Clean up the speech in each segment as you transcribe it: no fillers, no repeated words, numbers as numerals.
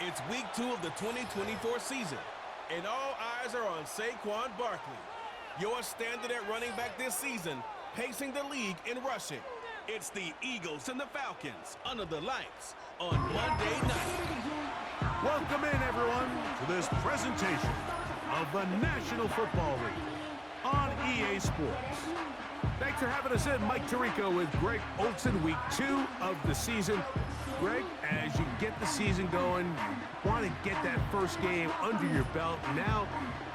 It's week 2 of the 2024 season, and all eyes are on Saquon Barkley, your standard at running back this season, pacing the league in rushing. It's the Eagles and the Falcons under the lights on Monday night. Welcome in, everyone, to this presentation of the National Football League on EA Sports. Thanks for having us in. Mike Tirico with Greg Olson, week 2 of the season. Greg, as you get the season going, you want to get that first game under your belt. Now,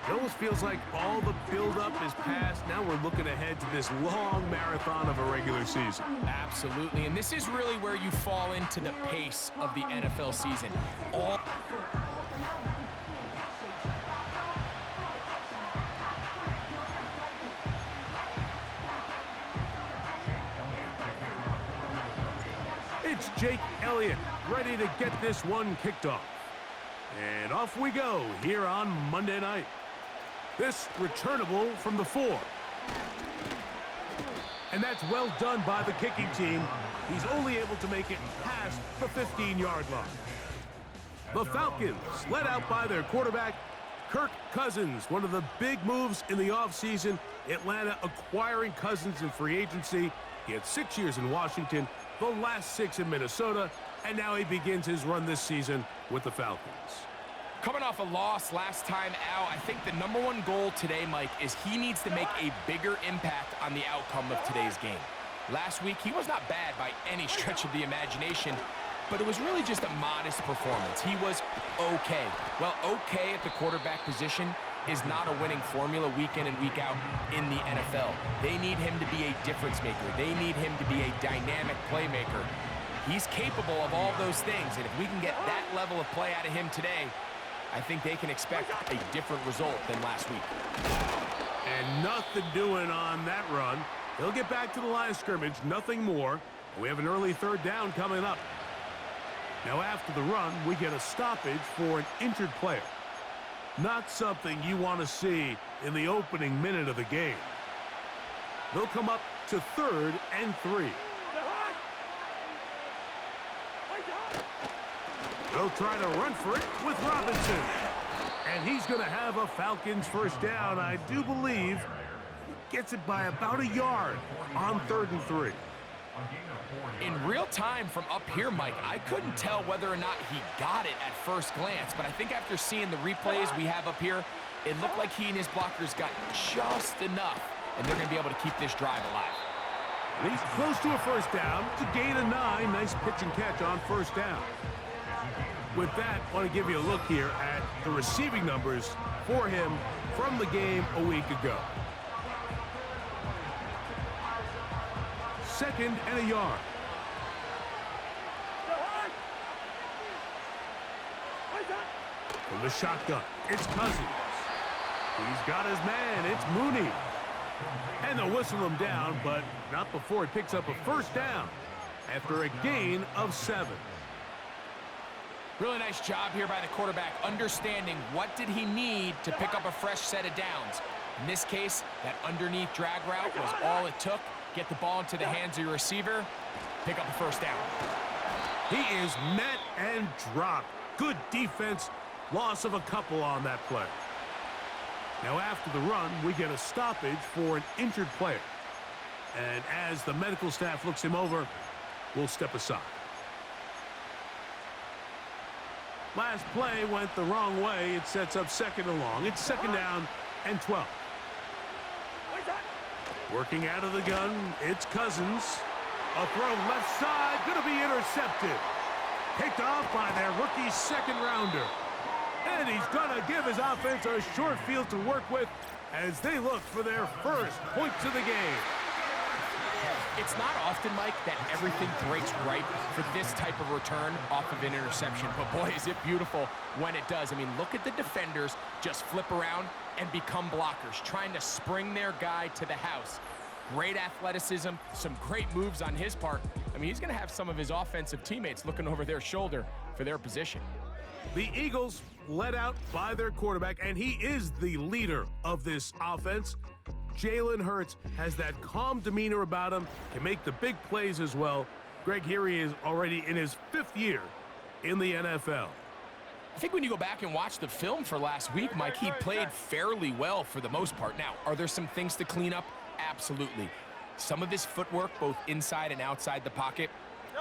it almost feels like all the build-up is past. Now we're looking ahead to this long marathon of a regular season. Absolutely, and this is really where you fall into the pace of the NFL season. It's Jake Elliott, ready to get this one kicked off. And off we go here on Monday night. This returnable from the 4. And that's well done by the kicking team. He's only able to make it past the 15-yard line. The Falcons, led out by their quarterback, Kirk Cousins. One of the big moves in the offseason, Atlanta acquiring Cousins in free agency. He had 6 years in Washington, the last 6 in Minnesota, and now he begins his run this season with the Falcons. Coming off a loss last time out, I think the #1 goal today, Mike, is he needs to make a bigger impact on the outcome of today's game. Last week, he was not bad by any stretch of the imagination, but it was really just a modest performance. He was okay. Well, okay at the quarterback position is not a winning formula week in and week out in the NFL. They need him to be a difference maker. They need him to be a dynamic playmaker. He's capable of all those things, and if we can get that level of play out of him today, I think they can expect a different result than last week. And nothing doing on that run. He'll get back to the line of scrimmage, nothing more. We have an early 3rd down coming up. Now after the run, we get a stoppage for an injured player. Not something you want to see in the opening minute of the game. They'll come up to 3rd and 3. They'll try to run for it with Robinson. And he's going to have a Falcons first down. I do believe he gets it by about a yard on 3rd and 3. In real time from up here, Mike, I couldn't tell whether or not he got it at first glance, but I think after seeing the replays we have up here, it looked like he and his blockers got just enough, and they're going to be able to keep this drive alive. He's close to a first down. It's a gain of 9. Nice pitch and catch on first down. With that, I want to give you a look here at the receiving numbers for him from the game a week ago. 2nd and a yard. From the shotgun, it's Cousins. He's got his man, it's Mooney. And they'll whistle him down, but not before he picks up a first down after a gain of 7. Really nice job here by the quarterback, understanding what did he need to pick up a fresh set of downs. In this case, that underneath drag route was all it took. Get the ball into the hands of your receiver, pick up a first down. He is met and dropped. Good defense, loss of a couple on that play. Now after the run, we get a stoppage for an injured player. And as the medical staff looks him over, we'll step aside. Last play went the wrong way. It sets up 2nd and long. It's 2nd down and 12. Working out of the gun, it's Cousins. A throw left side, going to be intercepted. Picked off by their rookie 2nd rounder. And he's going to give his offense a short field to work with as they look for their first points of the game. It's not often, Mike, that everything breaks right for this type of return off of an interception. But boy, is it beautiful when it does. I mean, look at the defenders just flip around and become blockers, trying to spring their guy to the house. Great athleticism, some great moves on his part. I mean, he's going to have some of his offensive teammates looking over their shoulder for their position. The Eagles led out by their quarterback, and he is the leader of this offense. Jalen Hurts has that calm demeanor about him, can make the big plays as well. Greg, here he is already in his 5th year in the NFL. I think when you go back and watch the film for last week, Mike, he played fairly well for the most part. Now, are there some things to clean up? Absolutely. Some of his footwork, both inside and outside the pocket,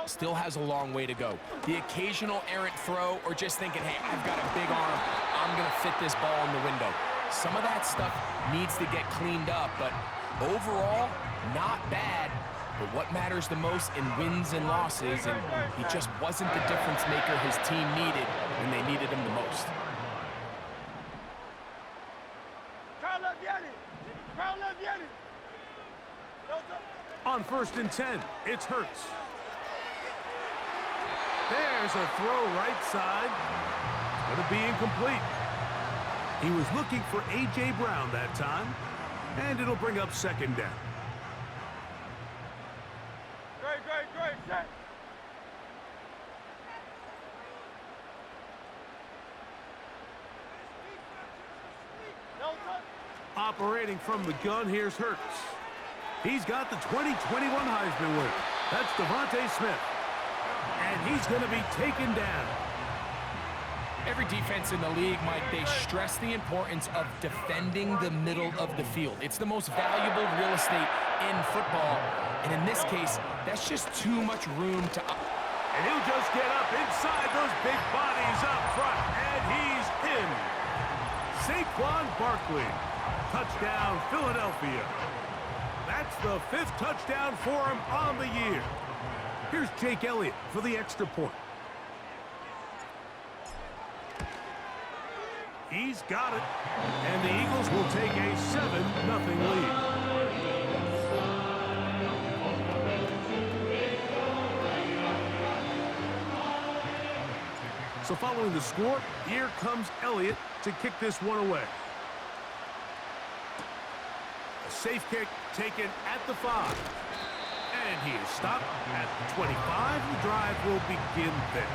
still has a long way to go. The occasional errant throw or just thinking, hey, I've got a big arm, I'm going to fit this ball in the window. Some of that stuff needs to get cleaned up, but overall, not bad. But what matters the most in wins and losses, and he just wasn't the difference maker his team needed when they needed him the most. On 1st and 10, it's Hurts. There's a throw right side. It's going to be incomplete. He was looking for A.J. Brown that time, and it'll bring up 2nd down. Great, set. Operating from the gun, here's Hurts. He's got the 2021 Heisman winner. That's Devontae Smith. And he's going to be taken down. Every defense in the league, Mike, they stress the importance of defending the middle of the field. It's the most valuable real estate in football. And in this case, that's just too much room to... And he'll just get up inside those big bodies up front. And he's in. Saquon Barkley. Touchdown, Philadelphia. That's the 5th touchdown for him on the year. Here's Jake Elliott for the extra point. He's got it. And the Eagles will take a 7-0 lead. So following the score, here comes Elliott to kick this one away. A safe kick taken at the 5. And he is stopped at the 25. The drive will begin there.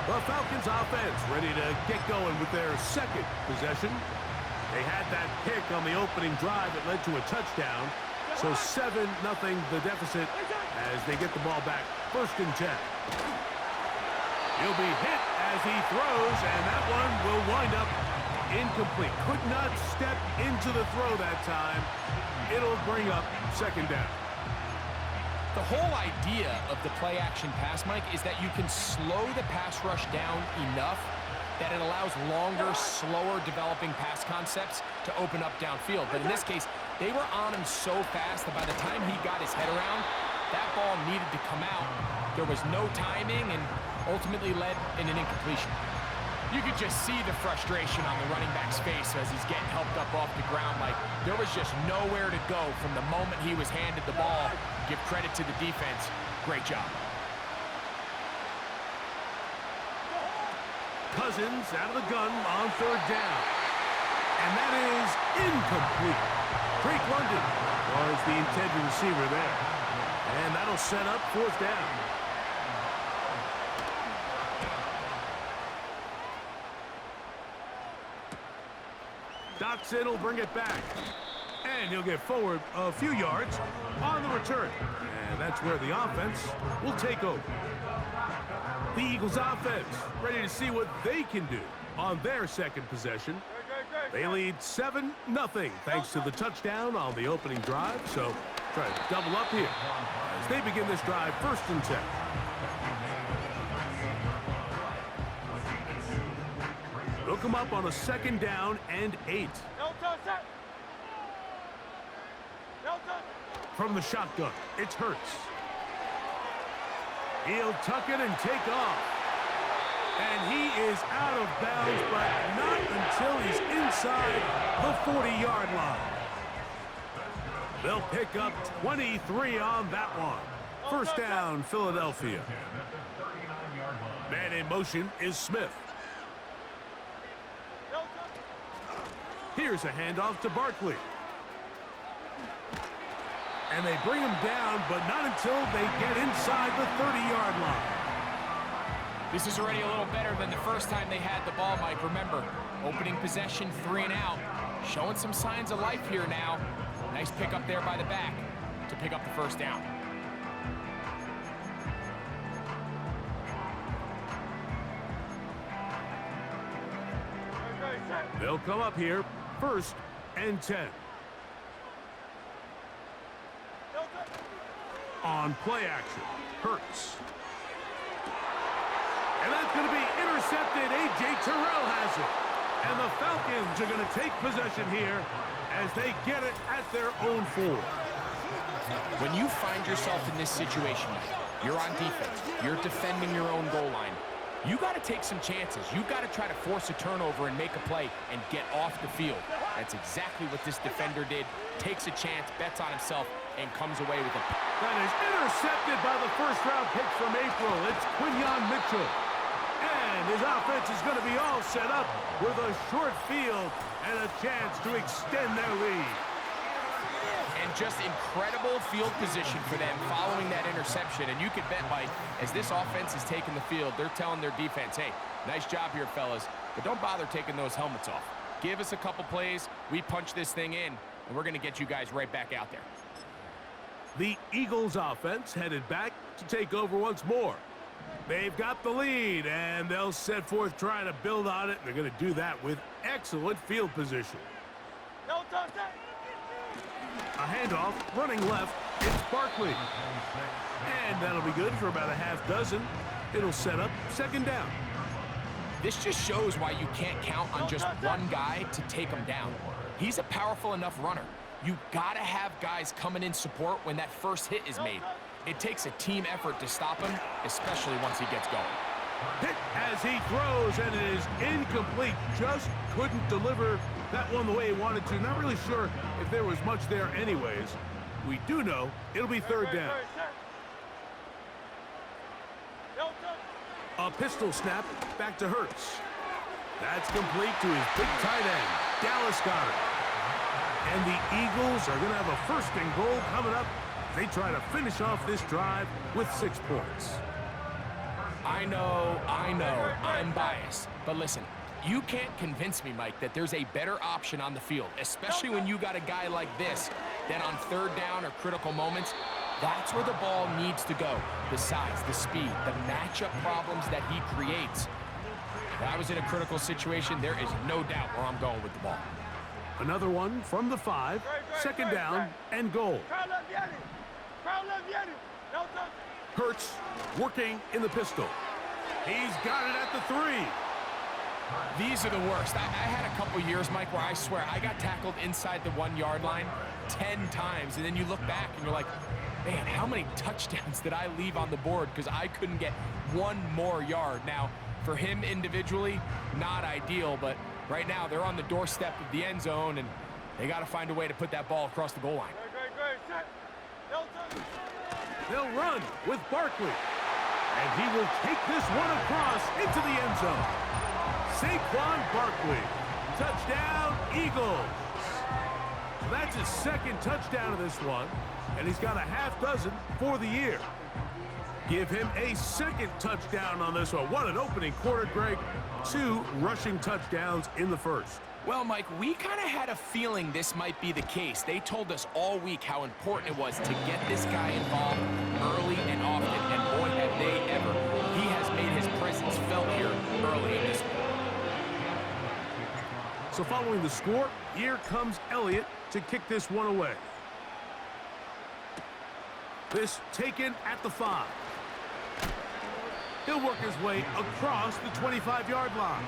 The Falcons offense ready to get going with their 2nd possession. They had that pick on the opening drive that led to a touchdown. So 7-0 the deficit as they get the ball back. 1st and 10. He'll be hit as he throws, and that one will wind up incomplete. Could not step into the throw that time. It'll bring up 2nd down. The whole idea of the play-action pass, Mike, is that you can slow the pass rush down enough that it allows longer, slower developing pass concepts to open up downfield. But in this case, they were on him so fast that by the time he got his head around, that ball needed to come out. There was no timing and ultimately led in an incompletion. You could just see the frustration on the running back's face as he's getting helped up off the ground. Like, there was just nowhere to go from the moment he was handed the ball. Give credit to the defense. Great job. Cousins out of the gun on 3rd down. And that is incomplete. Drake London was the intended receiver there. And that'll set up 4th down. Dotson will bring it back. And he'll get forward a few yards on the return. And that's where the offense will take over. The Eagles offense ready to see what they can do on their 2nd possession. They lead 7-0 thanks to the touchdown on the opening drive. So try to double up here as they begin this drive. 1st and 10. They'll come up on a 2nd down and 8. From the shotgun, it's Hurts. He'll tuck it and take off. And he is out of bounds, but not until he's inside the 40-yard line. They'll pick up 23 on that one. 1st down, Philadelphia. Man in motion is Smith. Here's a handoff to Barkley. And they bring him down, but not until they get inside the 30-yard line. This is already a little better than the first time they had the ball, Mike. Remember, opening possession, 3 and out. Showing some signs of life here now. Nice pick up there by the back to pick up the 1st down. They'll come up here, 1st and 10. On play action, Hurts. And that's going to be intercepted. A.J. Terrell has it. And the Falcons are going to take possession here as they get it at their own 4. When you find yourself in this situation, you're on defense, you're defending your own goal line, you got to take some chances. You got to try to force a turnover and make a play and get off the field. That's exactly what this defender did. Takes a chance, bets on himself, and comes away with it. That is intercepted by the first-round pick from April. It's Quinyon Mitchell. And his offense is going to be all set up with a short field and a chance to extend their lead. And just incredible field position for them following that interception. And you can bet, Mike, as this offense is taking the field, they're telling their defense, hey, nice job here, fellas, but don't bother taking those helmets off. Give us a couple plays, we punch this thing in, and we're going to get you guys right back out there. The Eagles offense headed back to take over once more. They've got the lead, and they'll set forth trying to build on it. They're going to do that with excellent field position. No touchdown. A handoff, running left, it's Barkley. And that'll be good for about a half dozen. It'll set up 2nd down. This just shows why you can't count on just one guy to take him down. He's a powerful enough runner. You gotta have guys coming in support when that first hit is made. It takes a team effort to stop him, especially once he gets going. Hit as he throws, and it is incomplete. Just couldn't deliver that one the way he wanted to. Not really sure if there was much there anyways. We do know it'll be 3rd down. A pistol snap back to Hurts. That's complete to his big tight end, Dallas Goedert. And the Eagles are going to have a 1st and goal coming up. They try to finish off this drive with 6 points. I know, I'm biased. But listen, you can't convince me, Mike, that there's a better option on the field, especially when you got a guy like this, that on 3rd down or critical moments, that's where the ball needs to go. The size, the speed, the matchup problems that he creates. If I was in a critical situation, there is no doubt where I'm going with the ball. Another one from the 5, 2nd down and goal. Hurts working in the pistol. He's got it at the 3. These are the worst. I had a couple years, Mike, where I swear I got tackled inside the 1-yard line 10 times, and then you look back and you're like, man, how many touchdowns did I leave on the board because I couldn't get one more yard? Now, for him individually, not ideal, but right now they're on the doorstep of the end zone, and they got to find a way to put that ball across the goal line. They'll run with Barkley. And he will take this one across into the end zone. Saquon Barkley. Touchdown, Eagles. So that's his 2nd touchdown of this one. And he's got a half dozen for the year. Give him a 2nd touchdown on this one. What an opening quarter, Greg. 2 rushing touchdowns in the 1st. Well, Mike, we kind of had a feeling this might be the case. They told us all week how important it was to get this guy involved early and often, and boy, have they ever. He has made his presence felt here early in this one. So following the score, here comes Elliott to kick this one away. This taken at the 5. He'll work his way across the 25-yard line.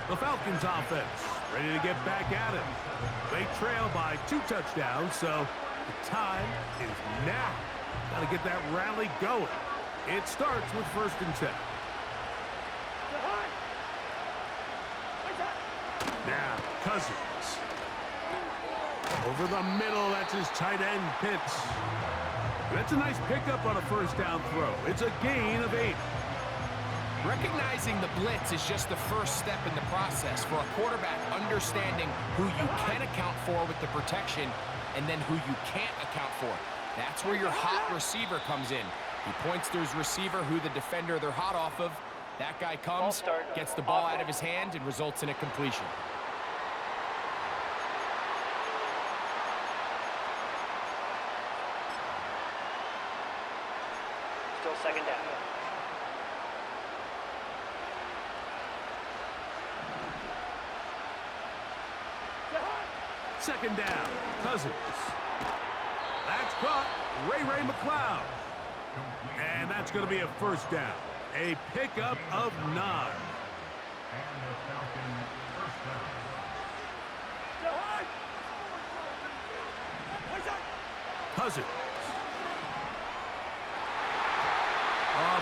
The Falcons offense ready to get back at it. They trail by 2 touchdowns, so the time is now. Got to get that rally going. It starts with 1st and 10. Now, Cousins. Over the middle, that's his tight end, Pitts. That's a nice pickup on a 1st down throw. It's a gain of 8. Recognizing the blitz is just the first step in the process for a quarterback understanding who you can account for with the protection and then who you can't account for. That's where your hot receiver comes in. He points to his receiver, who the defender they're hot off of. That guy comes, gets the ball out of his hand, and results in a completion. Still 2nd down. Second down, Cousins. That's caught. Ray McLeod. And that's going to be a first down. A pickup of 9. Cousins.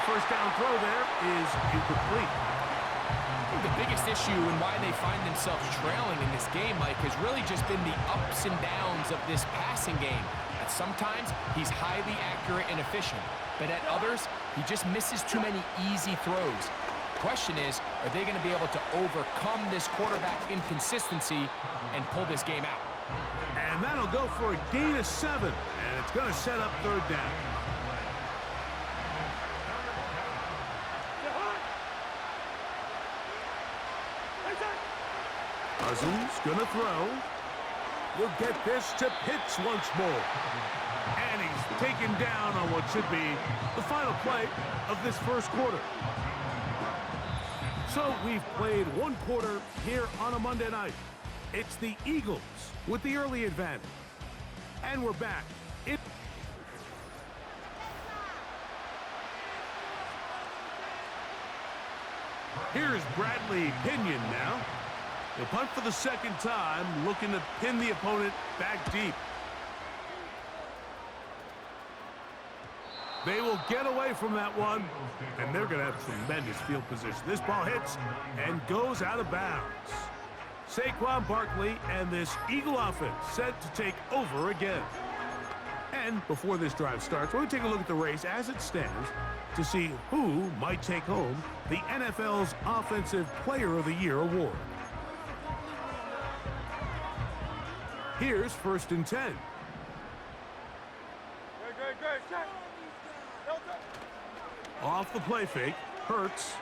First down throw there is incomplete. I think the biggest issue and why they find themselves trailing in this game, Mike, has really just been the ups and downs of this passing game. At sometimes, he's highly accurate and efficient, but at others, he just misses too many easy throws. The question is, are they going to be able to overcome this quarterback inconsistency and pull this game out? And that'll go for a gain of 7, and it's going to set up third down. Cousins gonna throw. We'll get this to Pitts once more. And he's taken down on what should be the final play of this first quarter. So we've played one quarter here on a Monday night. It's the Eagles with the early advantage. And we're back. Here's Bradley Pinion now. He'll punt for the second time, looking to pin the opponent back deep. They will get away from that one, and they're going to have tremendous field position. This ball hits and goes out of bounds. Saquon Barkley and this Eagle offense set to take over again. And before this drive starts, we're going to take a look at the race as it stands to see who might take home the NFL's Offensive Player of the Year award. Here's 1st and 10. Great. Check. Off the play fake, Hurts.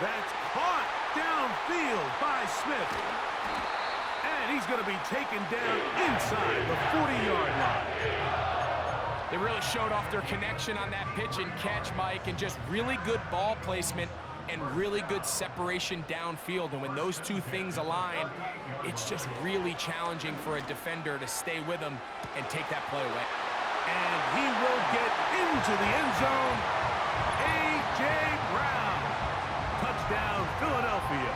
That's caught downfield by Smith. And he's going to be taken down inside the 40-yard line. They really showed off their connection on that pitch and catch, Mike, and just really good ball placement and really good separation downfield. And when those two things align, it's just really challenging for a defender to stay with him and take that play away. And he will get into the end zone. A.J. Brown. Touchdown, Philadelphia.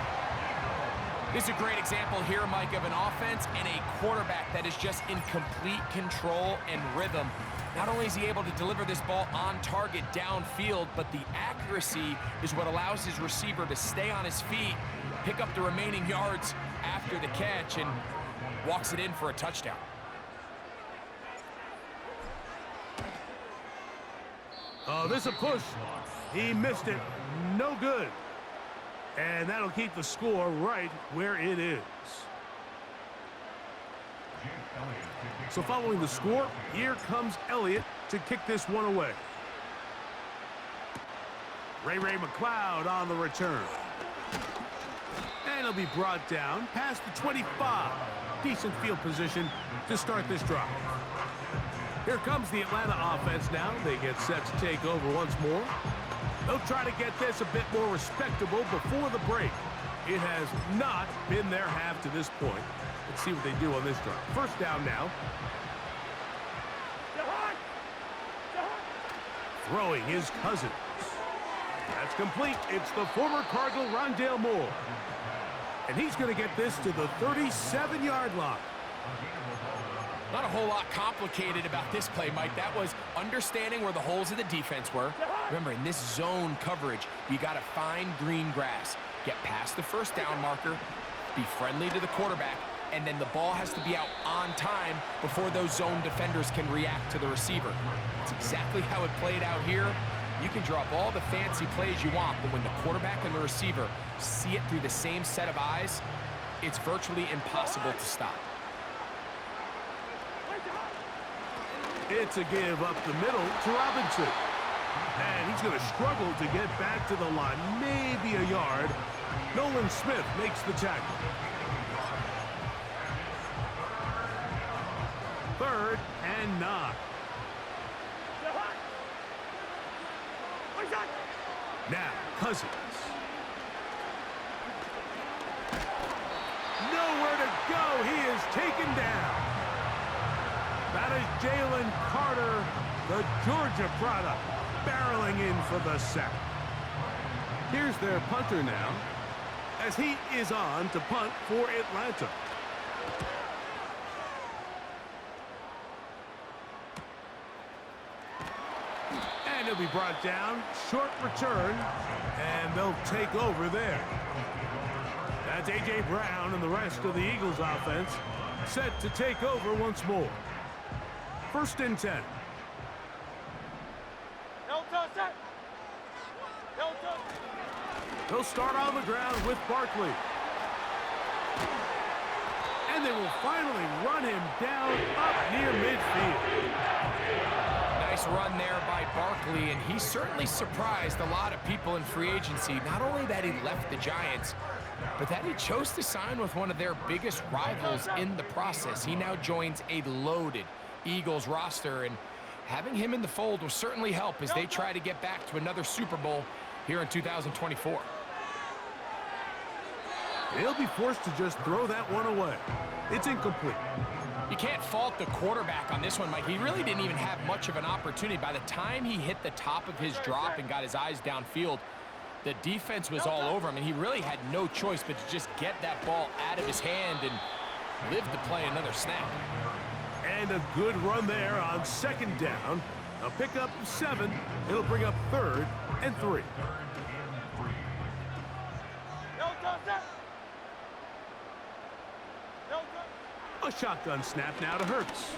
This is a great example here, Mike, of an offense and a quarterback that is just in complete control and rhythm. Not only is he able to deliver this ball on target downfield, but the accuracy is what allows his receiver to stay on his feet, pick up the remaining yards after the catch, and walks it in for a touchdown. Oh, this is a push. He missed it. No good. And that'll keep the score right where it is. So following the score, here comes Elliott to kick this one away. Ray McLeod on the return. And he'll be brought down past the 25. Decent field position to start this drive. Here comes the Atlanta offense now. They get set to take over once more. They'll try to get this a bit more respectable before the break. It has not been their half to this point. Let's see what they do on this drive. First down now. Throwing his Cousins. That's complete. It's the former Cardinal Rondale Moore. And he's going to get this to the 37-yard line. Not a whole lot complicated about this play, Mike. That was understanding where the holes of the defense were. Remember, in this zone coverage, you got to find green grass. Get past the first down marker, be friendly to the quarterback, and then the ball has to be out on time before those zone defenders can react to the receiver. That's exactly how it played out here. You can draw up all the fancy plays you want, but when the quarterback and the receiver see it through the same set of eyes, it's virtually impossible to stop. It's a give up the middle to Robinson. And he's going to struggle to get back to the line, maybe a yard. Nolan Smith makes the tackle. 3rd and 9. Now, Cousins. Nowhere to taken down. That is Jalen Carter, the Georgia product, barreling in for the sack. Here's their punter now, as he is on to punt for Atlanta. And he'll be brought down, short return, and they'll take over there. That's A.J. Brown and the rest of the Eagles offense set to take over once more. 1st and 10. No touch, set. No touch. They'll start on the ground with Barkley. And they will finally run him down up near midfield. Nice run there by Barkley, and he certainly surprised a lot of people in free agency. Not only that he left the Giants, but that he chose to sign with one of their biggest rivals in the process. He now joins a loaded Eagles roster, and having him in the fold will certainly help as they try to get back to another Super Bowl here in 2024. He'll be forced to just throw that one away. It's incomplete. You can't fault the quarterback on this one, Mike. He really didn't even have much of an opportunity. By the time he hit the top of his drop and got his eyes downfield, the defense was all over him, and he really had no choice but to just get that ball out of his hand and live to play another snap. And a good run there on 2nd down. A pickup of 7. It'll bring up 3rd and 3. No touch, set. No touch. A shotgun snap now to Hurts.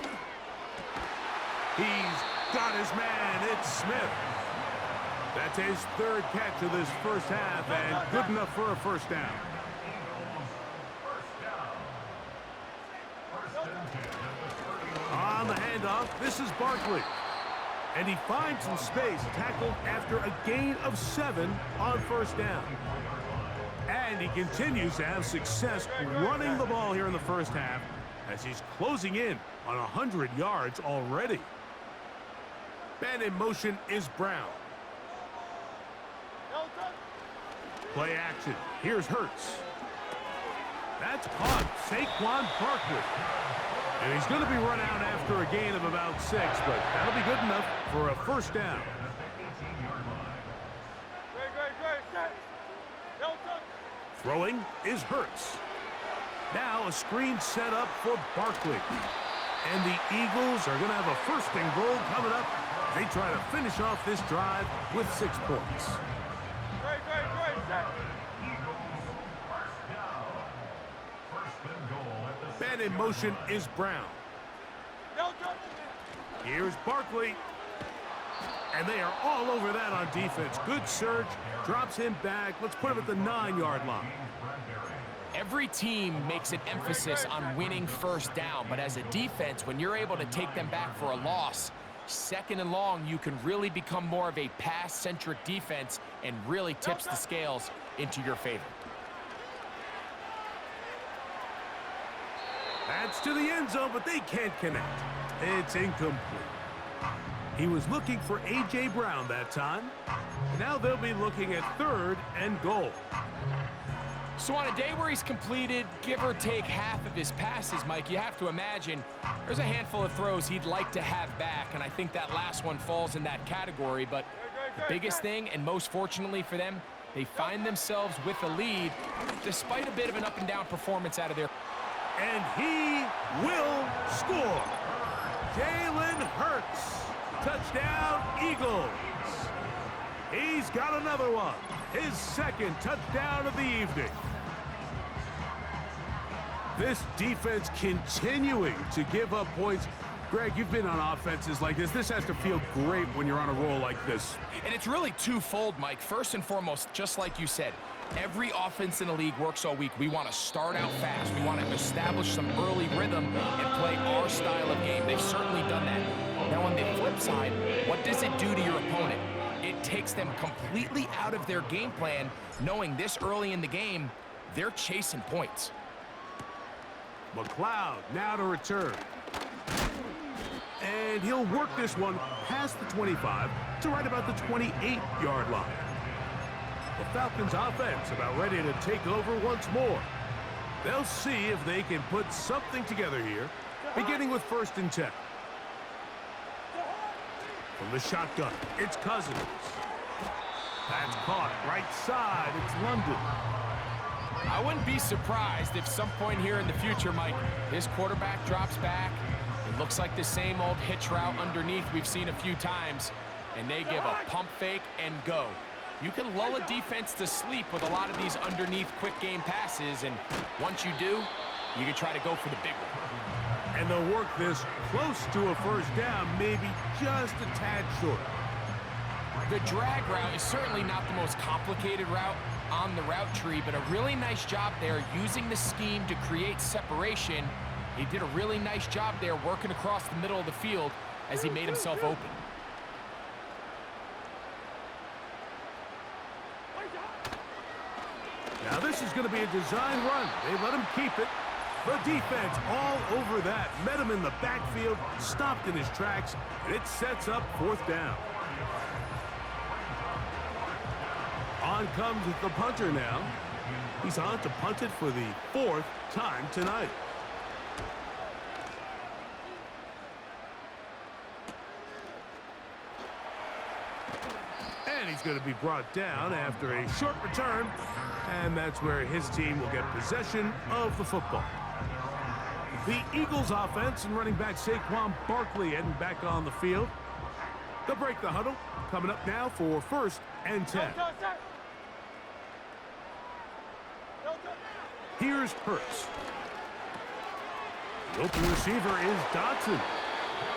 He's got his man. It's Smith. That's his 3rd catch of this first half, and good enough for a 1st down. On the handoff, this is Barkley. And he finds some space, tackled after a gain of 7 on 1st down. And he continues to have success running the ball here in the first half as he's closing in on 100 yards already. Man in motion is Brown. No touch. Play action. Here's Hurts. That's caught. Saquon Barkley. And he's going to be run out after a gain of about 6, but that'll be good enough for a 1st down. Great, set. No touch. Throwing is Hurts. Now a screen set up for Barkley. And the Eagles are going to have a 1st and goal coming up. They try to finish off this drive with 6 points. Great, set. Man in motion is Brown. No touch. Here's Barkley. And they are all over that on defense. Good surge. Drops him back. Let's put him at the 9-yard line. Every team makes an emphasis on winning 1st down, but as a defense, when you're able to take them back for a loss, 2nd and long, you can really become more of a pass-centric defense and really tips the scales into your favor. That's to the end zone, but they can't connect. It's incomplete. He was looking for A.J. Brown that time. Now they'll be looking at 3rd and goal. So on a day where he's completed, give or take half of his passes, Mike, you have to imagine there's a handful of throws he'd like to have back, and I think that last one falls in that category. But the biggest thing, and most fortunately for them, they find themselves with a lead despite a bit of an up-and-down performance out of their... And he will score. Jalen Hurts. Touchdown, Eagles. He's got another one. His 2nd touchdown of the evening. This defense continuing to give up points. Greg, you've been on offenses like this. This has to feel great when you're on a roll like this. And it's really twofold, Mike. First and foremost, just like you said, every offense in the league works all week. We want to start out fast. We want to establish some early rhythm and play our style of game. They've certainly done that. Now, on the flip side, what does it do to your opponent? It takes them completely out of their game plan, knowing this early in the game, they're chasing points. McLeod now to return. And he'll work this one past the 25 to right about the 28-yard line. The Falcons offense about ready to take over once more. They'll see if they can put something together here, beginning with 1st and 10. From the shotgun, it's Cousins. That's caught right side. It's London. I wouldn't be surprised if some point here in the future, Mike, this quarterback drops back. It looks like the same old hitch route underneath we've seen a few times, and they give a pump fake and go. You can lull a defense to sleep with a lot of these underneath quick game passes, and once you do, you can try to go for the big one. And they'll work this close to a 1st down, maybe just a tad short. The drag route is certainly not the most complicated route on the route tree, but a really nice job there using the scheme to create separation. He did a really nice job there working across the middle of the field as he made himself open. Now this is going to be a design run. They let him keep it. The defense all over that. Met him in the backfield, stopped in his tracks, and it sets up 4th down. On comes the punter now. He's on to punt it for the 4th time tonight. And he's going to be brought down after a short return. And that's where his team will get possession of the football. The Eagles offense and running back Saquon Barkley heading back on the field. They'll break the huddle. Coming up now for 1st and 10. Here's Hurts. The open receiver is Dotson.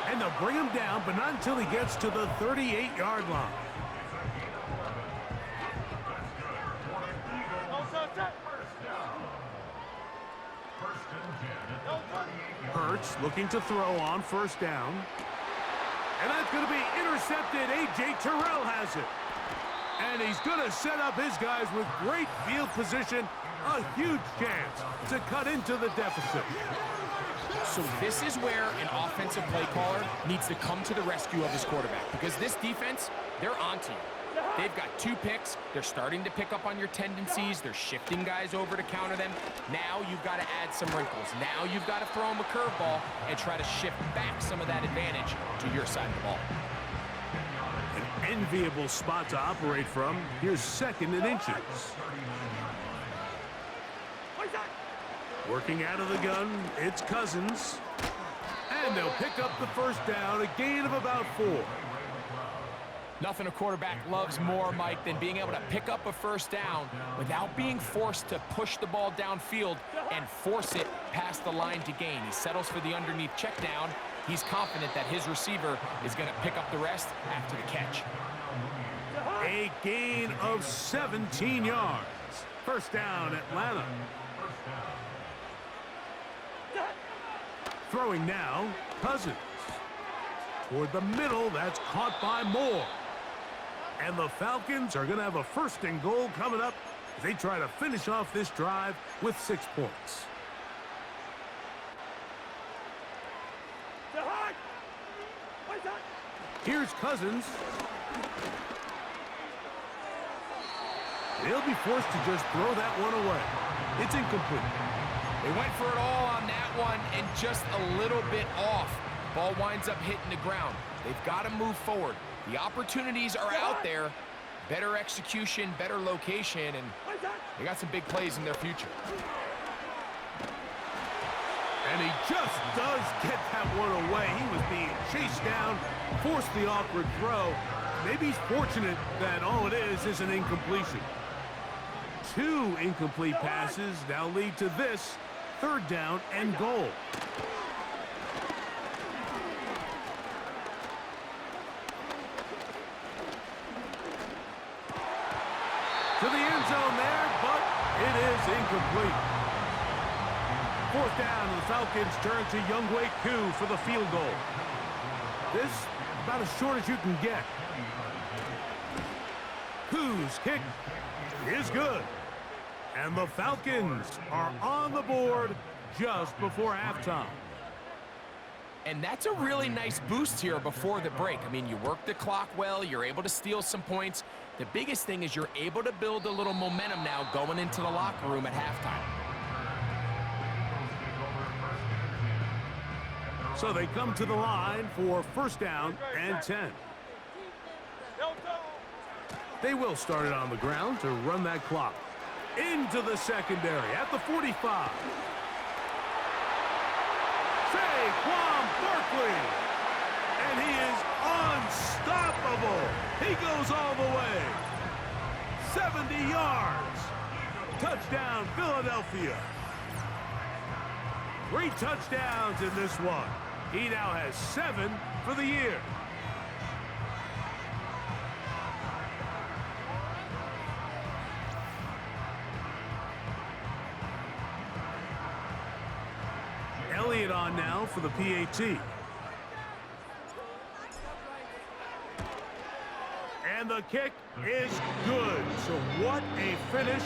And they'll bring him down, but not until he gets to the 38-yard line. Hurts looking to throw on 1st down. And that's going to be intercepted. A.J. Terrell has it. And he's going to set up his guys with great field position. A huge chance to cut into the deficit. So this is where an offensive play caller needs to come to the rescue of his quarterback, because this defense, they're onto you. They've got 2 picks. They're starting to pick up on your tendencies. They're shifting guys over to counter them. Now you've got to add some wrinkles. Now you've got to throw them a curveball and try to shift back some of that advantage to your side of the ball. An enviable spot to operate from. Here's 2nd and inches. Working out of the gun, it's Cousins. And they'll pick up the 1st down, a gain of about 4. Nothing a quarterback loves more, Mike, than being able to pick up a 1st down without being forced to push the ball downfield and force it past the line to gain. He settles for the underneath check down. He's confident that his receiver is going to pick up the rest after the catch. A gain of 17 yards. 1st down, Atlanta. Throwing now, Cousins. Toward the middle, that's caught by Moore. And the Falcons are going to have a 1st and goal coming up as they try to finish off this drive with 6 points. Here's Cousins. They'll be forced to just throw that one away. It's incomplete. They went for it all on that one and just a little bit off. Ball winds up hitting the ground. They've got to move forward. The opportunities are out there. Better execution, better location, and they got some big plays in their future. And he just does get that one away. He was being chased down, forced the awkward throw. Maybe he's fortunate that all it is an incompletion. 2 incomplete passes now lead to this 3rd down and goal. To the end zone there, but it is incomplete. 4th down, the Falcons turn to Younghoe Koo for the field goal. This about as short as you can get. Koo's kick is good. And the Falcons are on the board just before halftime. And that's a really nice boost here before the break. I mean, you work the clock well. You're able to steal some points. The biggest thing is you're able to build a little momentum now going into the locker room at halftime. So they come to the line for first down and 10. They will start it on the ground to run that clock. Into the secondary at the 45. Saquon Barkley. And he is unstoppable. He goes all the way. 70 yards. Touchdown, Philadelphia. 3 touchdowns in this one. He now has 7 for the year. Elliott on now for the PAT. And the kick is good. So what a finish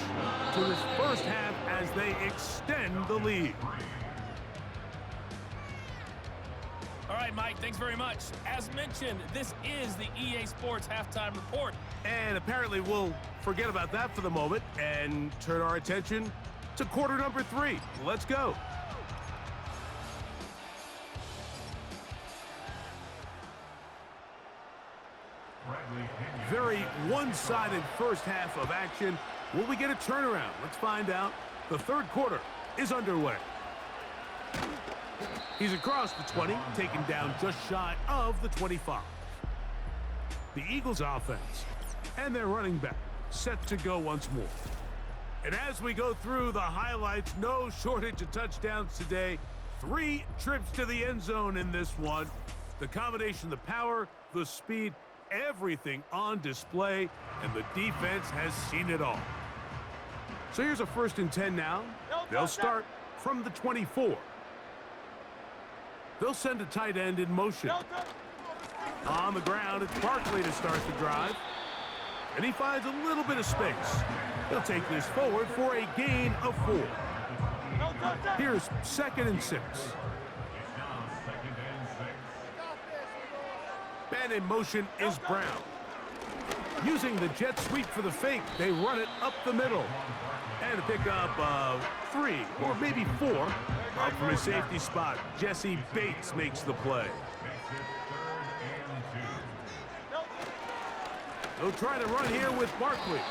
to this first half as they extend the lead. All right, Mike, thanks very much. As mentioned, this is the EA Sports Halftime Report. And apparently we'll forget about that for the moment and turn our attention to quarter number 3. Let's go. Very one-sided first half of action. Will we get a turnaround? Let's find out. The third quarter is underway. He's across the 20, taken down just shy of the 25. The Eagles offense and their running back set to go once more. And as we go through the highlights, no shortage of touchdowns today. 3 trips to the end zone in this one. The combination, the power, the speed, everything on display, and the defense has seen it all. So here's a 1st and 10 now. They'll start from the 24. They'll send a tight end in motion. On the ground, it's Barkley to start the drive. And he finds a little bit of space. He'll take this forward for a gain of 4. Here's 2nd and 6. Man in motion is Brown. Using the jet sweep for the fake, they run it up the middle. And to pick up 3 or maybe 4. Out from his safety spot, Jesse Bates makes the play. They'll try to run here with Barkley.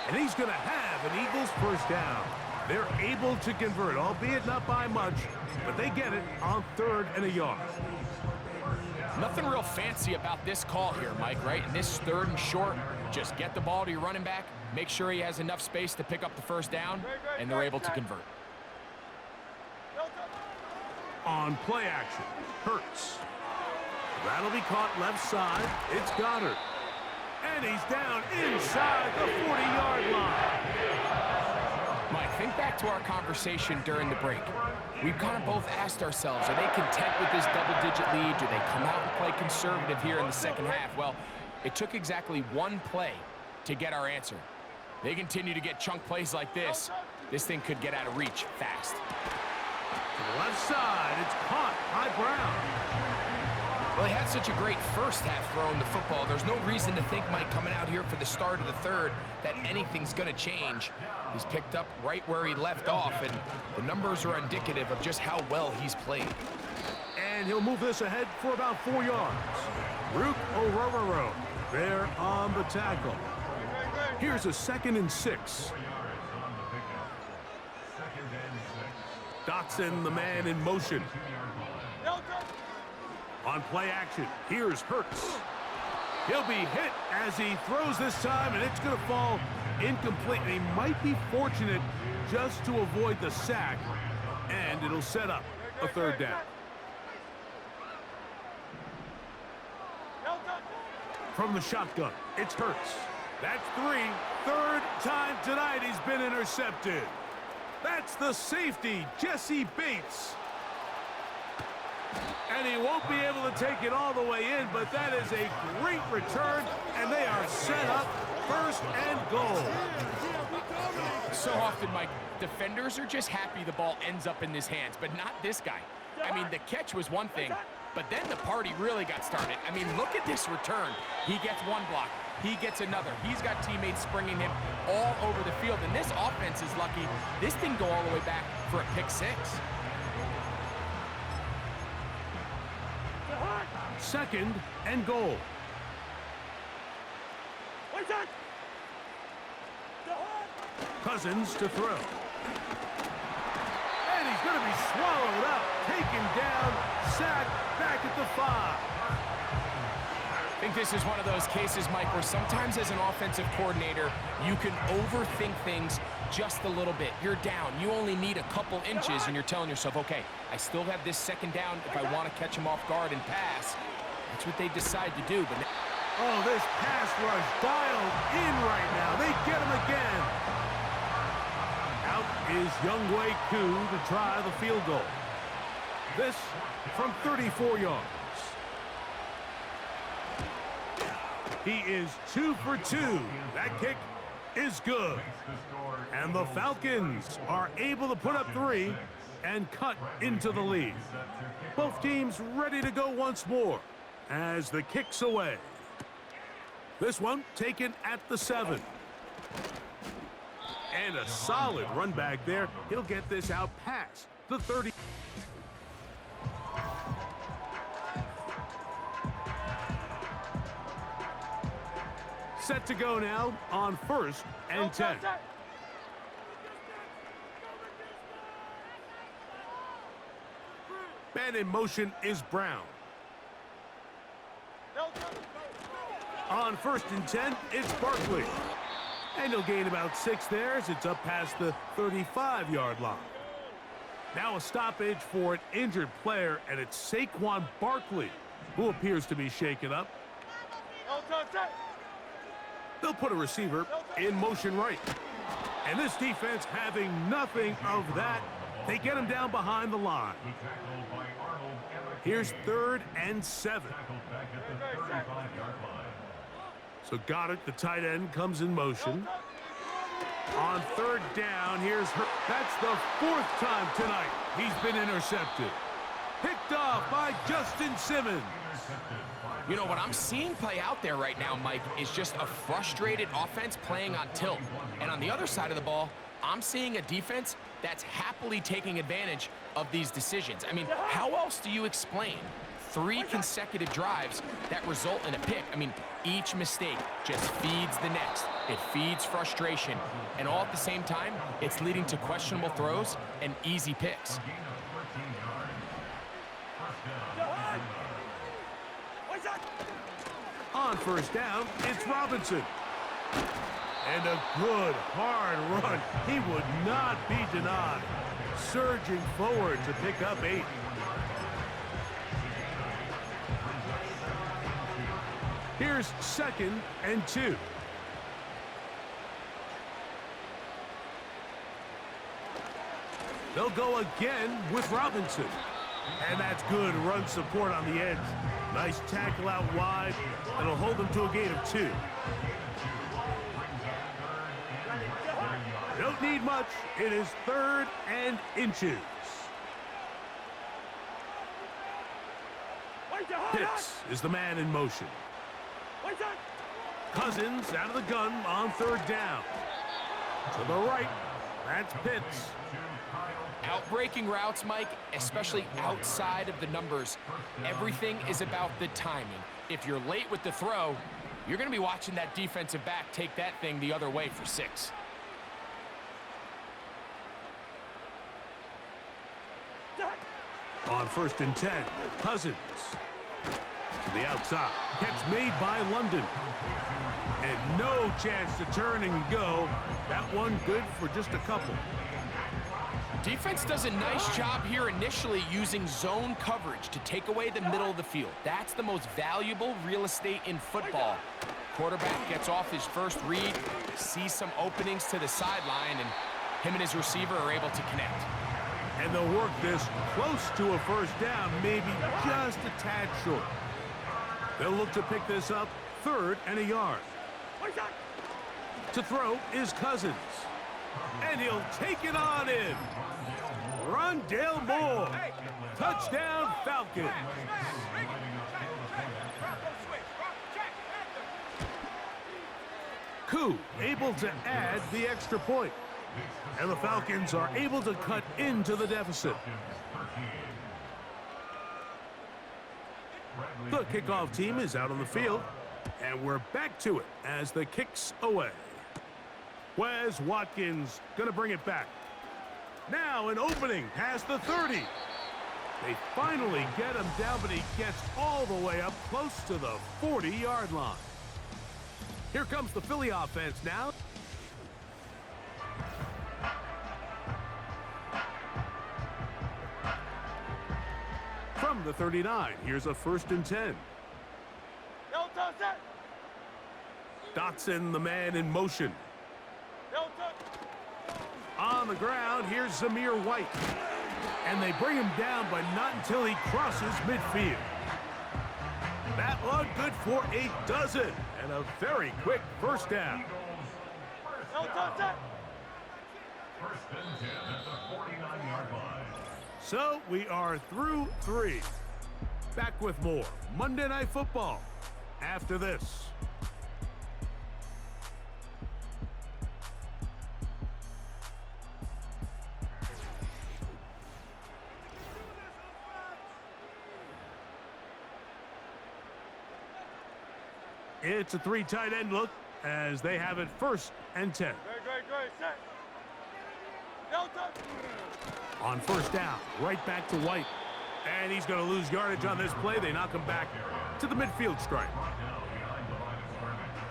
And he's going to have an Eagles first down. They're able to convert, albeit not by much, but they get it on 3rd and a yard. Nothing real fancy about this call here, Mike, right? In this 3rd and short, just get the ball to your running back, make sure he has enough space to pick up the first down, and they're able to convert. On play action, Hurts. That'll be caught left side. It's Goddard. And he's down inside the 40-yard line. Mike, think back to our conversation during the break. We've kind of both asked ourselves, are they content with this double-digit lead? Do they come out and play conservative here in the second half? Well, it took exactly 1 play to get our answer. They continue to get chunk plays like this. This thing could get out of reach fast. To the left side, it's caught by Brown. Well, he had such a great first half throwing the football. There's no reason to think, Mike, coming out here for the start of the 3rd, that anything's going to change. He's picked up right where he left off, and the numbers are indicative of just how well he's played. And he'll move this ahead for about 4 yards. Rook Orororo there on the tackle. Here's a 2nd and 6. Dotson, the man in motion. On play action, here's Hurts. He'll be hit as he throws this time, and it's going to fall incomplete. And he might be fortunate just to avoid the sack, and it'll set up a 3rd down. From the shotgun, it's Hurts. That's 3. 3rd time tonight he's been intercepted. That's the safety, Jesse Bates. And he won't be able to take it all the way in, but that is a great return, and they are set up 1st and goal. So often, Mike, defenders are just happy the ball ends up in his hands, but not this guy. I mean, the catch was one thing, but then the party really got started. I mean, look at this return. He gets 1 block. He gets another. He's got teammates springing him all over the field, and this offense is lucky. This didn't go all the way back for a pick 6. 2nd and goal. Cousins to throw. And he's going to be swallowed up, taken down, sacked, back at the 5. I think this is one of those cases, Mike, where sometimes as an offensive coordinator, you can overthink things just a little bit. You're down. You only need a couple inches, and you're telling yourself, okay, I still have this 2nd down if I want to catch him off guard and pass. That's what they decide to do. But oh, this pass rush dialed in right now. They get him again. Out is Younghoe Koo to try the field goal. This from 34 yards. He is 2 for 2. That kick is good. And the Falcons are able to put up 3 and cut into the lead. Both teams ready to go once more as the kick's away. This one taken at the 7. And a solid run back there. He'll get this out past the 30. Set to go now on 1st and 10. Man in motion is Brown. On 1st and 10, it's Barkley. And he'll gain about 6 there as it's up past the 35-yard line. Now a stoppage for an injured player, and it's Saquon Barkley who appears to be shaken up. They'll put a receiver in motion right. And this defense having nothing of that. They get him down behind the line. Here's 3rd and 7. So got it. The tight end comes in motion. On 3rd down, here's her. That's the 4th time tonight he's been intercepted. Picked off by Justin Simmons. you know, what I'm seeing play out there right now, Mike, is just a frustrated offense playing on tilt. And on the other side of the ball, I'm seeing a defense that's happily taking advantage of these decisions. I mean, how else do you explain 3 consecutive drives that result in a pick? I mean, each mistake just feeds the next. It feeds frustration. And all at the same time, it's leading to questionable throws and easy picks. On 1st down, it's Robinson. And a good, hard run. He would not be denied. Surging forward to pick up 8. Here's 2nd and 2. They'll go again with Robinson. And that's good run support on the edge. Nice tackle out wide. That'll hold them to a gain of 2. Don't need much. It is 3rd and inches. Pitts is the man in motion. Cousins out of the gun on 3rd down. To the right, that's Pitts. Outbreaking routes, Mike, especially outside of the numbers, everything is about the timing. If you're late with the throw, you're going to be watching that defensive back take that thing the other way for 6. On 1st and 10, Cousins. To the outside. Catch made by London. And no chance to turn and go. That one good for just a couple. Defense does a nice job here initially using zone coverage to take away the middle of the field. That's the most valuable real estate in football. Quarterback gets off his first read, sees some openings to the sideline, and him and his receiver are able to connect. And they'll work this close to a 1st down, maybe just a tad short. They'll look to pick this up 3rd and a yard. To throw is Cousins. And he'll take it on in. Rondale Moore. Touchdown, Falcons. Koo able to add the extra point. And the Falcons are able to cut into the deficit. The kickoff team is out on the field, and we're back to it as the kick's away. Wes Watkins going to bring it back. Now an opening past the 30. They finally get him down, but he gets all the way up close to the 40-yard line. Here comes the Philly offense now. From the 39, here's a 1st and 10. Dotson, the man in motion. On the ground, here's Zamir White. And they bring him down, but not until he crosses midfield. That one good for a dozen. And a very quick first down. So we are through 3. Back with more Monday Night Football after this. It's a 3 tight end look as they have it 1st and 10. On 1st down, right back to White. And he's going to lose yardage on this play. They knock him back to the midfield stripe.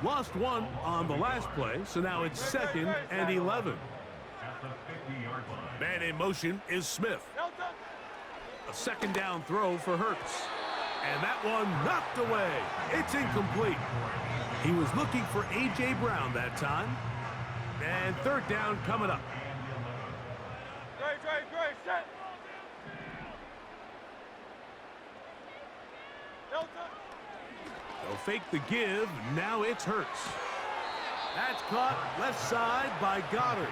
Lost 1 on the last play, so now it's 2nd and 11. Man in motion is Smith. A 2nd down throw for Hurts. And that one knocked away. It's incomplete. He was looking for A.J. Brown that time. And 3rd down coming up. Set. They'll fake the give. Now it's Hurts. That's caught left side by Goddard.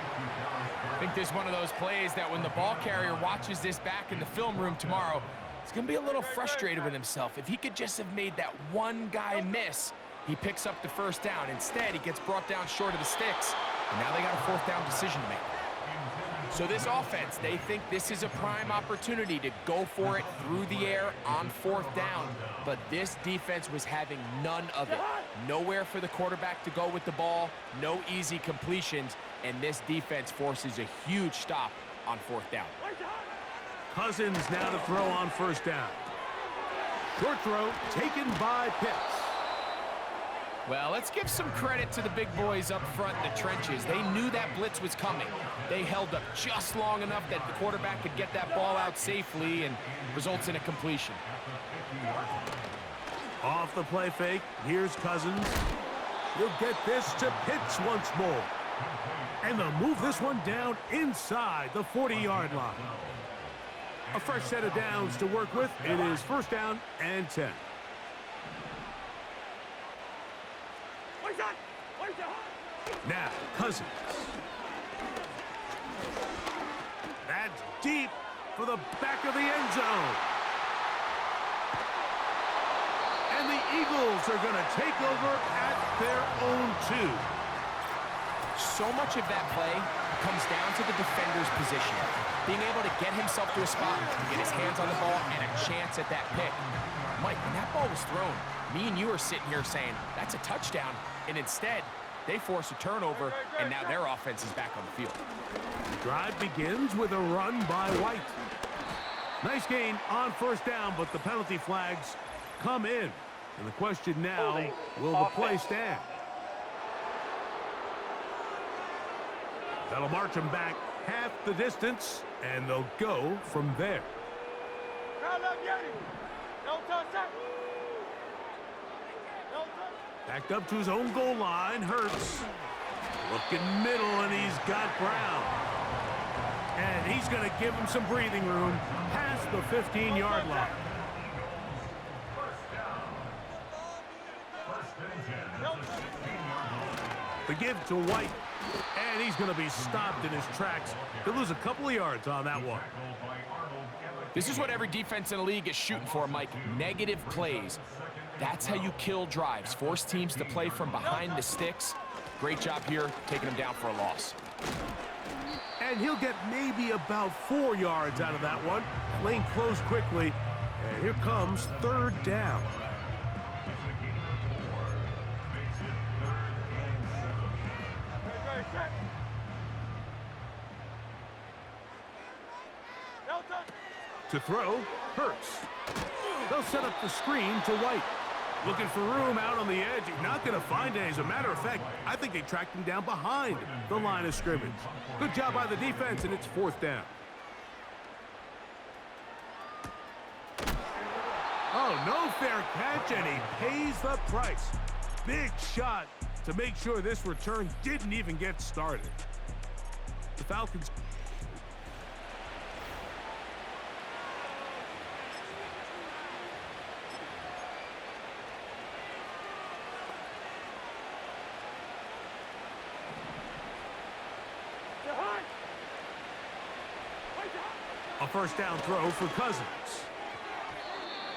I think this is one of those plays that when the ball carrier watches this back in the film room tomorrow, he's going to be a little frustrated with himself. If he could just have made that one guy miss, he picks up the 1st down. Instead, he gets brought down short of the sticks, and now they got a 4th down decision to make. So this offense, they think this is a prime opportunity to go for it through the air on 4th down. But this defense was having none of it. Nowhere for the quarterback to go with the ball, no easy completions, and this defense forces a huge stop on 4th down. Cousins now to throw on 1st down. Short throw taken by Pitts. Well, let's give some credit to the big boys up front in the trenches. They knew that blitz was coming. They held up just long enough that the quarterback could get that ball out safely and results in a completion. Off the play fake, here's Cousins. He'll get this to Pitts once more. And they'll move this one down inside the 40-yard line. A fresh set of downs to work with. It is 1st down and 10. Now, Cousins. That's deep for the back of the end zone. And the Eagles are going to take over at their own 2. So much of that play comes down to the defender's position. Being able to get himself to a spot, get his hands on the ball, and a chance at that pick. Mike, when that ball was thrown, me and you are sitting here saying, that's a touchdown. And instead, they force a turnover, and now their offense is back on the field. The drive begins with a run by White. Nice gain on 1st down, but the penalty flags come in. And the question now, will the play stand? That'll march them back half the distance, and they'll go from there. Backed up to his own goal line, Hurts. Looking middle, and he's got Brown. And he's going to give him some breathing room past the 15-yard line. The give to White. And he's going to be stopped in his tracks. He'll lose a couple of yards on that one. This is what every defense in the league is shooting for, Mike. Negative plays. That's how you kill drives. Force teams to play from behind the sticks. Great job here, taking him down for a loss. And he'll get maybe about 4 yards out of that one. Lane closed quickly, And here comes third down. To throw, Hurts. They'll set up the screen to White. Looking for room out on the edge. He's not going to find it. As a matter of fact, I think they tracked him down behind the line of scrimmage. Good job by the defense, and it's fourth down. Oh, no fair catch, and he pays the price. Big shot to make sure this return didn't even get started. The Falcons. A first down throw for Cousins.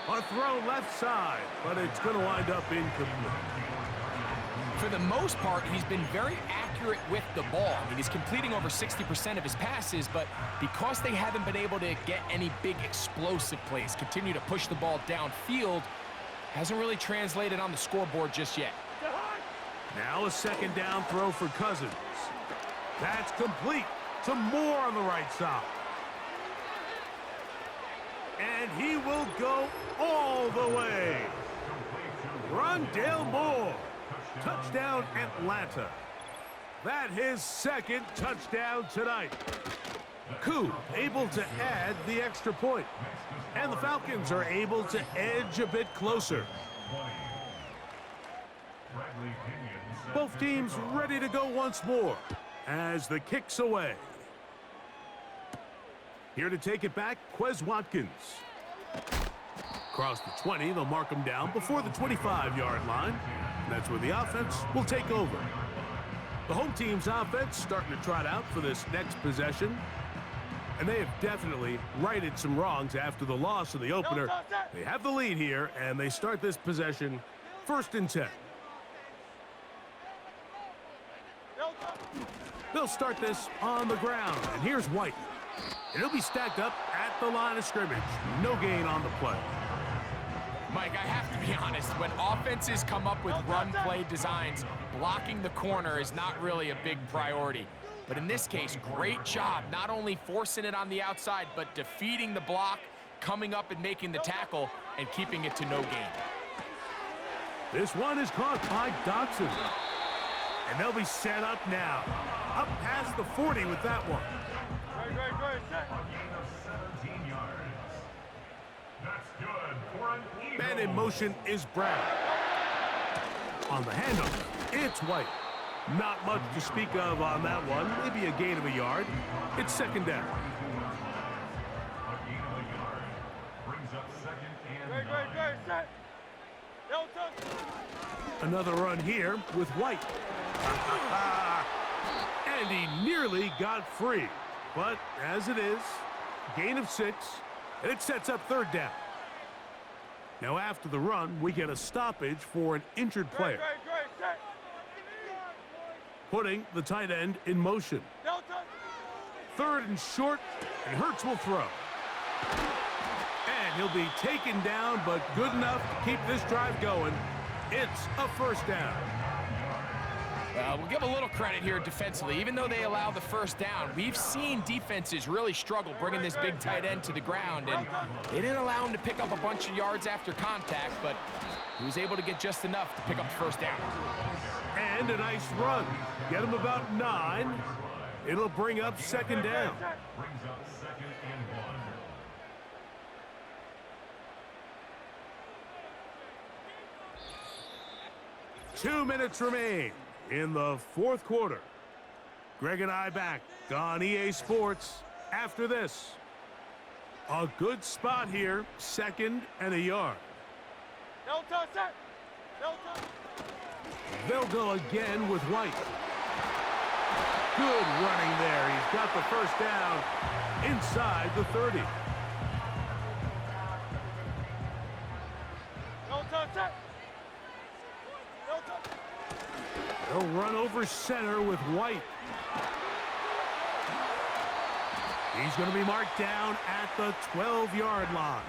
A throw left side, but it's going to wind up incomplete. For the most part, he's been very accurate with the ball. I mean, he's completing over 60% of his passes, but because they haven't been able to get any big explosive plays, continue to push the ball downfield, hasn't really translated on the scoreboard just yet. Now a second down throw for Cousins. That's complete to Moore on the right side. And he will go all the way. Rondale Moore. Touchdown, Atlanta. That his second touchdown tonight. Koo able to add the extra point. And the Falcons are able to edge a bit closer. Both teams ready to go once more as the kick's away. Here to take it back, Quez Watkins. Across the 20, they'll mark him down before the 25-yard line. That's where the offense will take over. The home team's offense starting to trot out for this next possession. And they have definitely righted some wrongs after the loss of the opener. They have the lead here, and they start this possession 1st and 10. They'll start this on the ground, and here's White. And he'll be stacked up at the line of scrimmage. No gain on the play. Mike, I have to be honest. When offenses come up with run-play designs, blocking the corner is not really a big priority. But in this case, great job not only forcing it on the outside, but defeating the block, coming up and making the tackle, and keeping it to no gain. This one is caught by Dotson. And they'll be set up now. Up past the 40 with that one. Man in motion is Brown. On the handoff, it's White. Not much to speak of on that one. Maybe a gain of a yard. It's second down. Another run here with White. And he nearly got free. But as it is, gain of 6, and it sets up third down. Now after the run, we get a stoppage for an injured player. Putting the tight end in motion. 3rd and short, and Hurts will throw. And he'll be taken down, but good enough to keep this drive going. It's a first down. We'll give a little credit here defensively. Even though they allow the first down, we've seen defenses really struggle bringing this big tight end to the ground, and they didn't allow him to pick up a bunch of yards after contact, but he was able to get just enough to pick up the first down. And a nice run. Get him about 9. It'll bring up second down. 2 minutes remain in the 4th quarter. Greg and I back on EA Sports after this. A good spot here, 2nd and a yard. They'll go again with White. Good running there. He's got the first down inside the 30. They'll run over center with White. He's going to be marked down at the 12-yard line.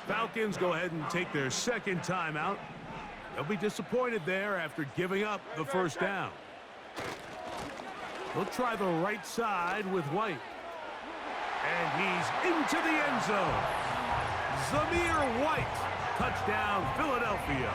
Falcons go ahead and take their second timeout. They'll be disappointed there after giving up the first down. They'll try the right side with White. And he's into the end zone. Zamir White, touchdown Philadelphia.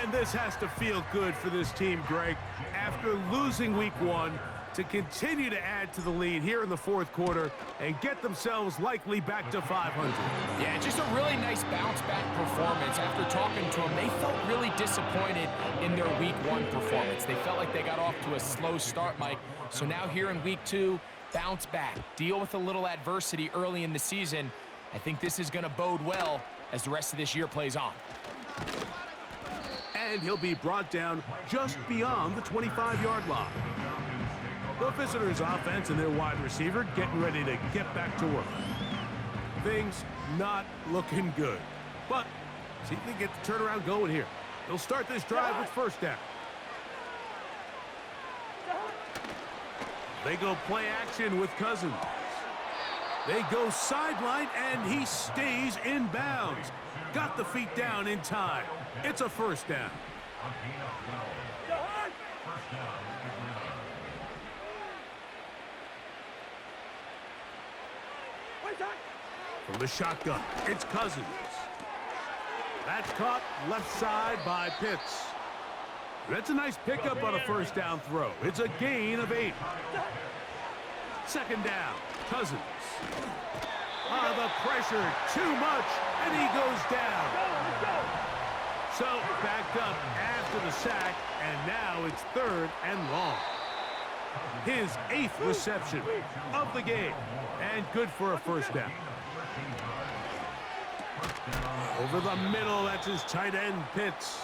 And this has to feel good for this team, Greg. After losing week 1, to continue to add to the lead here in the fourth quarter and get themselves likely back to 500. Yeah, just a really nice bounce-back performance. After talking to them, they felt really disappointed in their week 1 performance. They felt like they got off to a slow start, Mike. So now here in week 2, bounce back, deal with a little adversity early in the season. I think this is going to bode well as the rest of this year plays on. And he'll be brought down just beyond the 25-yard line. The visitors' offense and their wide receiver getting ready to get back to work. Things not looking good. But see if they get the turnaround going here. They'll start this drive with first down. They go play action with Cousins. They go sideline, and he stays in bounds. Got the feet down in time. It's a first down. From the shotgun, it's Cousins. That's caught left side by Pitts. That's a nice pickup on a first down throw. It's a gain of 8. Second down, Cousins. The pressure, too much, and he goes down. So backed up after the sack, and now it's 3rd and long. His 8th reception of the game, and good for a first down. Over the middle, that's his tight end, Pitts.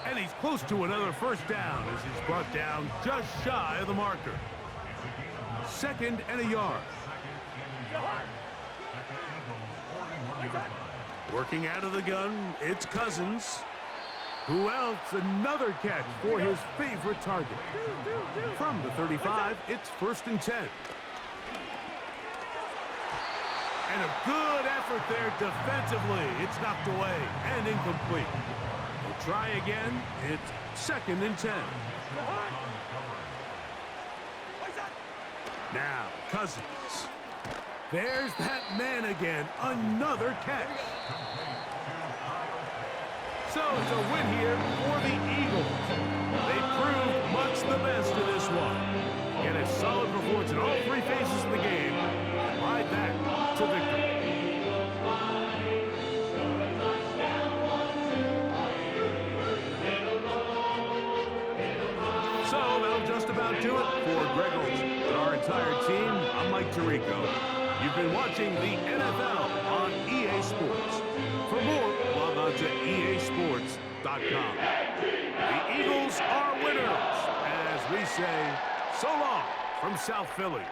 And he's close to another first down as he's brought down just shy of the marker. 2nd and a yard. Working out of the gun, it's Cousins. Who else? Another catch for his favorite target. From the 35, it's 1st and 10. And a good effort there defensively. It's knocked away and incomplete. We'll try again. It's 2nd and 10. Now, Cousins. There's that man again. Another catch. So it's a win here for the Eagles. They proved much the best in this one. Get a solid performance in all 3 phases of the game. Ride that to victory. So that'll just about do it for Greg Olson and our entire team. I'm Mike Tirico. You've been watching the NFL on EA Sports. For more, log on to easports.com. The Eagles are winners, as we say, so long from South Philly.